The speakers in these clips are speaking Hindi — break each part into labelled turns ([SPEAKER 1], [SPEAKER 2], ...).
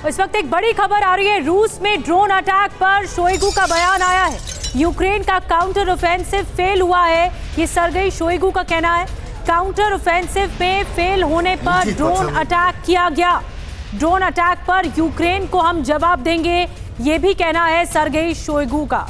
[SPEAKER 1] इस वक्त एक बड़ी खबर आ रही है। रूस में ड्रोन अटैक पर शोइगु का बयान आया है। यूक्रेन का काउंटर ऑफेंसिव फेल हुआ है, ये सर्गेई शोइगु का कहना है। काउंटर ऑफेंसिव में फेल होने पर ड्रोन अटैक किया गया। ड्रोन अटैक पर यूक्रेन को हम जवाब देंगे, ये भी कहना है सर्गेई शोइगु का।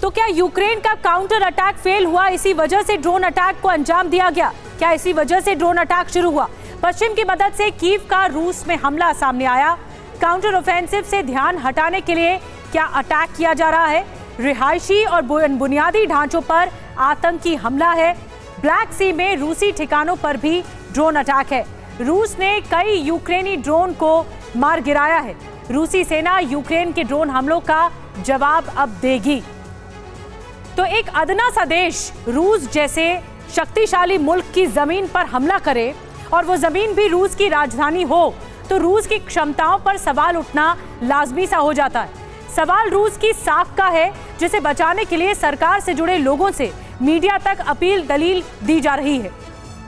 [SPEAKER 1] तो क्या यूक्रेन का काउंटर अटैक फेल हुआ, इसी वजह से ड्रोन अटैक को अंजाम दिया गया? क्या इसी वजह से ड्रोन अटैक शुरू हुआ? पश्चिम की मदद से कीव का रूस में हमला सामने आया। काउंटर ऑफेंसिव से ध्यान हटाने के लिए क्या अटैक किया जा रहा है? रिहायशी और बुनियादी ढांचों पर आतंकी हमला है। ब्लैक सी में रूसी ठिकानों पर भी ड्रोन अटैक है। रूस ने कई यूक्रेनी ड्रोन को मार गिराया है। रूसी सेना यूक्रेन के ड्रोन हमलों का जवाब अब देगी। तो एक अदना सा देश रूस जैसे शक्तिशाली मुल्क की जमीन पर हमला करे और वो जमीन भी रूस की राजधानी हो, तो रूस की क्षमताओं पर सवाल उठना लाजमी सा हो जाता है। सवाल रूस की साख का है, जिसे बचाने के लिए सरकार से जुड़े लोगों से मीडिया तक अपील दलील दी जा रही है।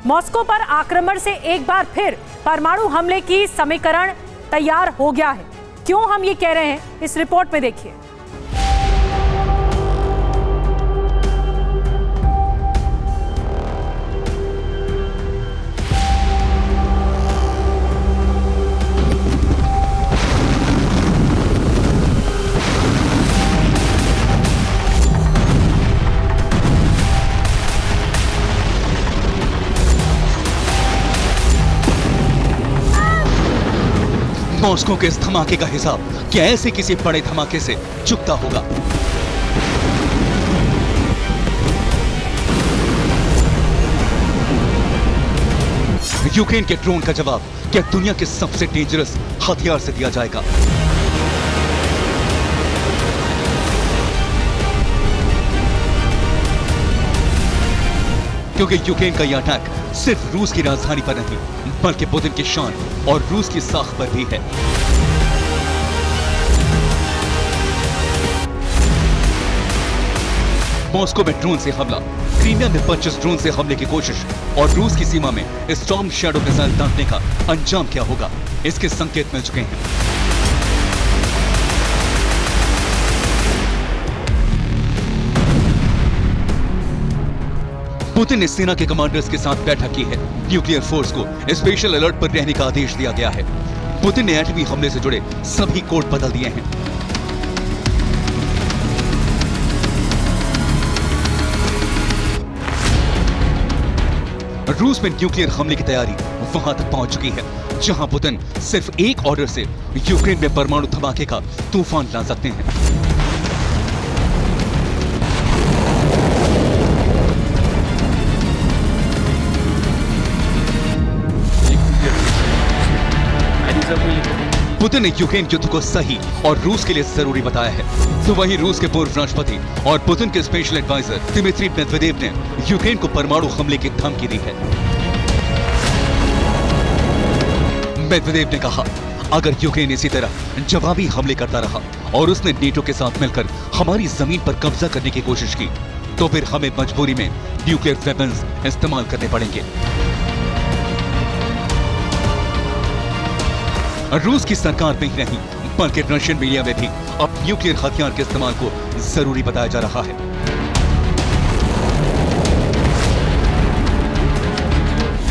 [SPEAKER 1] मॉस्को पर आक्रमण से एक बार फिर परमाणु हमले की समीकरण तैयार हो गया है। क्यों हम ये कह रहे हैं, इस रिपोर्ट में देखिए।
[SPEAKER 2] मॉस्को के इस धमाके का हिसाब क्या ऐसे किसी बड़े धमाके से चुकता होगा? यूक्रेन के ड्रोन का जवाब क्या दुनिया के सबसे डेंजरस हथियार से दिया जाएगा? क्योंकि यूक्रेन का यह अटैक सिर्फ रूस की राजधानी पर नहीं, बल्कि पुतिन की शान और रूस की साख पर भी है। मॉस्को में ड्रोन से हमला, क्रीमिया में 25 ड्रोन से हमले की कोशिश और रूस की सीमा में स्टॉर्म शैडो मिसाइल दागने का अंजाम क्या होगा, इसके संकेत मिल चुके हैं। पुतिन ने सेना के कमांडर्स के साथ बैठक की है। न्यूक्लियर फोर्स को स्पेशल अलर्ट पर रहने का आदेश दिया गया है। पुतिन ने एटमी हमले से जुड़े सभी कोड बदल दिए हैं। रूस में न्यूक्लियर हमले की तैयारी वहां तक पहुंच चुकी है, जहां पुतिन सिर्फ एक ऑर्डर से यूक्रेन में परमाणु धमाके का तूफान ला सकते हैं। पुतिन ने यूक्रेन युद्ध को सही और रूस के लिए जरूरी बताया है, तो वहीं रूस के पूर्व राष्ट्रपति और पुतिन के स्पेशल एडवाइजर दिमित्री मेदवेदेव ने यूक्रेन को परमाणु हमले की धमकी दी है। मेदवेदेव ने कहा, अगर यूक्रेन इसी तरह जवाबी हमले करता रहा और उसने नेटो के साथ मिलकर हमारी जमीन पर कब्जा करने की कोशिश की, तो फिर हमें मजबूरी में न्यूक्लियर वेपन्स इस्तेमाल करने पड़ेंगे। रूस की सरकार में ही नहीं, बल्कि रशियन मीडिया में भी अब न्यूक्लियर हथियार के इस्तेमाल को जरूरी बताया जा रहा है।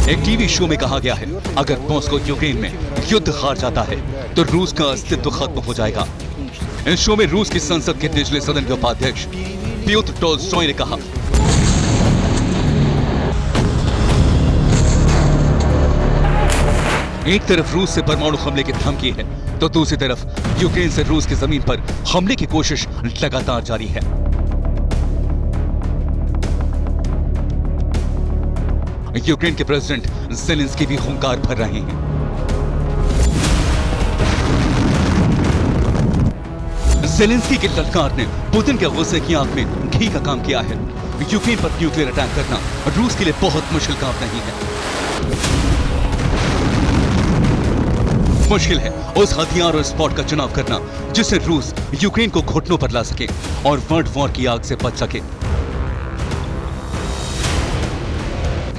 [SPEAKER 2] एक टीवी शो में कहा गया है, अगर मॉस्को यूक्रेन में युद्ध हार जाता है तो रूस का अस्तित्व खत्म हो जाएगा। इस शो में रूस की संसद के निचले सदन के उपाध्यक्ष प्योत्र टॉलस्टॉय ने कहा, एक तरफ रूस से परमाणु हमले की धमकी है, तो दूसरी तरफ यूक्रेन से रूस की जमीन पर हमले की कोशिश लगातार जारी है। यूक्रेन के प्रेसिडेंट ज़ेलेंस्की भी हुंकार भर रहे हैं। ज़ेलेंस्की की ललकार ने पुतिन के गुस्से की आंख में घी का काम किया है। यूक्रेन पर न्यूक्लियर अटैक करना रूस के लिए बहुत मुश्किल काम नहीं है। मुश्किल है उस हथियार और स्पॉट का चुनाव करना जिससे रूस यूक्रेन को घुटनों पर ला सके और वर्ल्ड वॉर की आग से बच सके।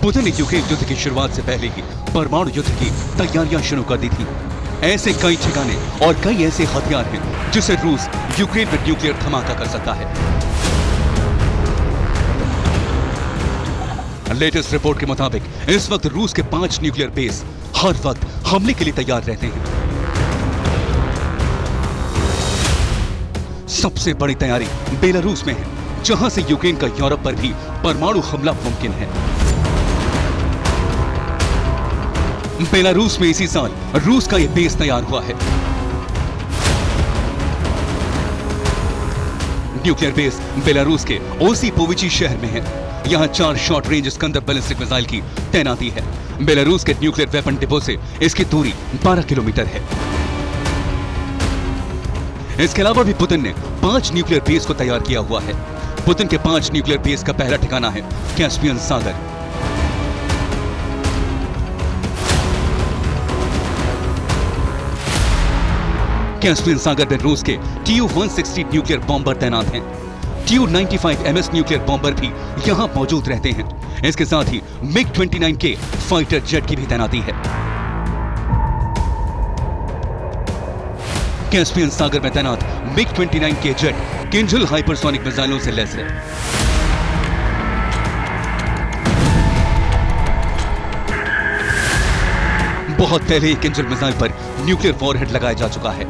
[SPEAKER 2] पुतिन ने यूक्रेन युद्ध की शुरुआत से पहले ही परमाणु युद्ध की तैयारियां शुरू कर दी थी। ऐसे कई ठिकाने और कई ऐसे हथियार हैं जिसे रूस यूक्रेन में न्यूक्लियर धमाका कर सकता है। लेटेस्ट रिपोर्ट के मुताबिक इस वक्त रूस के 5 न्यूक्लियर बेस हर वक्त हमले के लिए तैयार रहते हैं। सबसे बड़ी तैयारी बेलारूस में है, जहां से यूक्रेन का यूरोप पर भी परमाणु हमला मुमकिन है। बेलारूस में इसी साल रूस का यह बेस तैयार हुआ है। न्यूक्लियर बेस बेलारूस के ओसीपोविची शहर में है। यहां 4 short range Iskander ballistic missile की तैनाती है। बेलारूस के न्यूक्लियर वेपन डिपो से इसकी दूरी 12 किलोमीटर है। इसके अलावा भी पुतिन ने 5 न्यूक्लियर बेस को तैयार किया हुआ है। पुतिन के 5 न्यूक्लियर बेस का पहला ठिकाना है कैस्पियन सागर। कैस्पियन सागर में रूस के Tu-160 न्यूक्लियर बॉम्बर तैनात हैं। Tu-95MS न्यूक्लियर बॉम्बर भी यहां मौजूद रहते हैं। इसके साथ ही MiG-29K फाइटर जेट की भी तैनाती है। कैस्पियन सागर में तैनात MiG-29K जेट किंजल हाइपरसोनिक मिसाइलों से लैस है। बहुत पहले ही किंजल मिसाइल पर न्यूक्लियर वॉरहेड लगाया जा चुका है,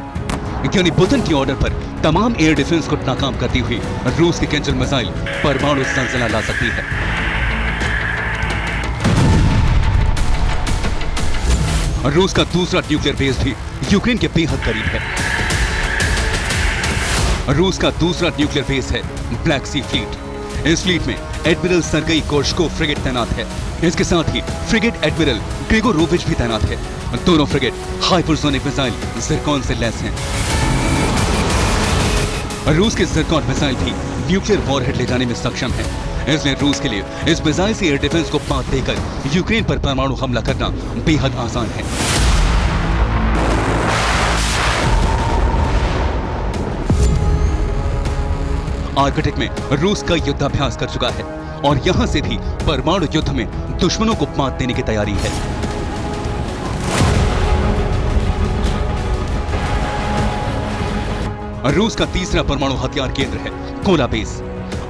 [SPEAKER 2] यानी पुतिन की ऑर्डर पर तमाम एयर डिफेंस को नाकाम करती हुई रूस की किंजल मिसाइल परमाणु सनसना ला सकती है। रूस का दूसरा न्यूक्लियर बेस भी यूक्रेन के बेहद करीब है। रूस का दूसरा न्यूक्लियर बेस है ब्लैक सी फ्लीट। इस फ्लीट में एडमिरल सर्गेई कोर्शकोव फ्रिगेट तैनात है। इसके साथ ही फ्रिगेट एडमिरल ग्रिगोरोविच भी तैनात है। दोनों फ्रिगेट हाइपरसोनिक मिसाइल ज़िरकॉन से लैस हैं। रूस के ज़िरकॉन मिसाइल भी न्यूक्लियर वॉरहेड ले जाने में सक्षम है, इसलिए रूस के लिए इस मिसाइल से एयर डिफेंस को बांध देकर यूक्रेन पर परमाणु हमला करना बेहद आसान है। आर्कटिक में रूस का युद्धाभ्यास कर चुका है और यहां से भी परमाणु युद्ध में दुश्मनों को मात देने की तैयारी है। रूस का तीसरा परमाणु हथियार केंद्र है कोला बेस।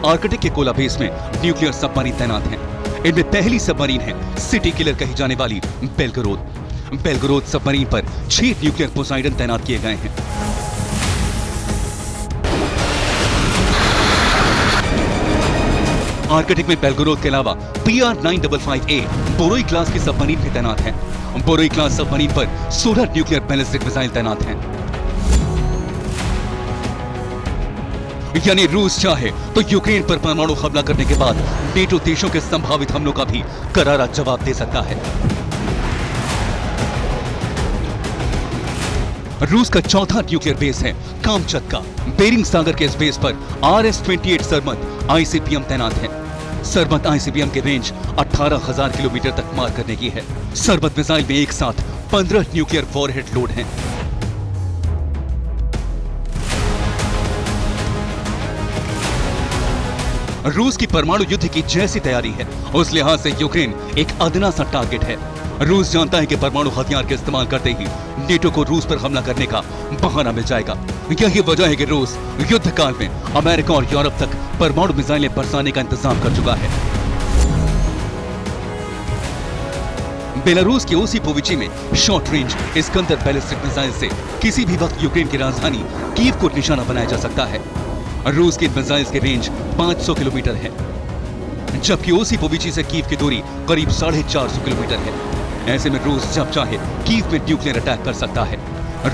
[SPEAKER 2] आर्कटिक के कोला बेस में न्यूक्लियर सबमरीन तैनात हैं। इनमें पहली सबमरीन है सिटी किलर कही जाने वाली बेलगोरोद। बेलगोरोद सबमरीन पर 6 न्यूक्लियर पोसाइडन तैनात किए गए हैं। आर्कटिक में बेलगोरोद के अलावा PR-955A बोरोई क्लास की सबमरीन भी तैनात है। बोरोई क्लास सबमरीन पर 16 न्यूक्लियर बैलिस्टिक मिसाइल तैनात हैं। यानी रूस चाहे तो यूक्रेन पर परमाणु हमला करने के बाद नेटो देशों के संभावित हमलों का भी करारा जवाब दे सकता है। रूस का चौथा न्यूक्लियर बेस है कामचत्का। बेरिंग सागर के इस बेस पर RS-28 सरमत ICBM तैनात है। सरमत ICBM के रेंज 18,000 किलोमीटर तक मार करने की है। सरमत मिसाइल में एक साथ 15 न्यूक्लियर वॉरहेड लोड हैं। रूस की परमाणु युद्ध की जैसी तैयारी है, उस लिहाज से यूक्रेन एक अदना सा टारगेट है। रूस जानता है कि परमाणु हथियार के इस्तेमाल करते ही नेटो को रूस पर हमला करने का बहाना मिल जाएगा। यही वजह है कि रूस युद्ध काल में अमेरिका और यूरोप तक परमाणु मिसाइलें बरसाने का इंतजाम कर चुका है। बेलारूस के ओसीपोविची में short range Iskander ballistic missile से किसी भी वक्त यूक्रेन की राजधानी कीव को निशाना बनाया जा सकता है। रूस की मिसाइल्स की रेंज 500 किलोमीटर है, जबकि ओसीपोविची से कीव की दूरी करीब 450 किलोमीटर है। ऐसे में रूस जब चाहे कीव में न्यूक्लियर अटैक कर सकता है।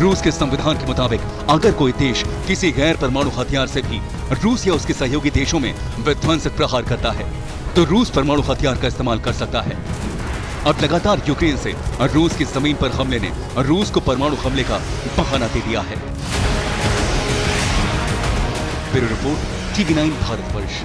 [SPEAKER 2] रूस के संविधान के मुताबिक अगर कोई देश किसी गैर परमाणु हथियार से भी रूस या उसके सहयोगी देशों में विध्वंसक प्रहार करता है तो रूस परमाणु हथियार का इस्तेमाल कर सकता है। अब लगातार यूक्रेन से रूस की जमीन पर हमले ने रूस को परमाणु हमले का बहाना दे दिया है। Bureau report TV9 Bharatvarsh.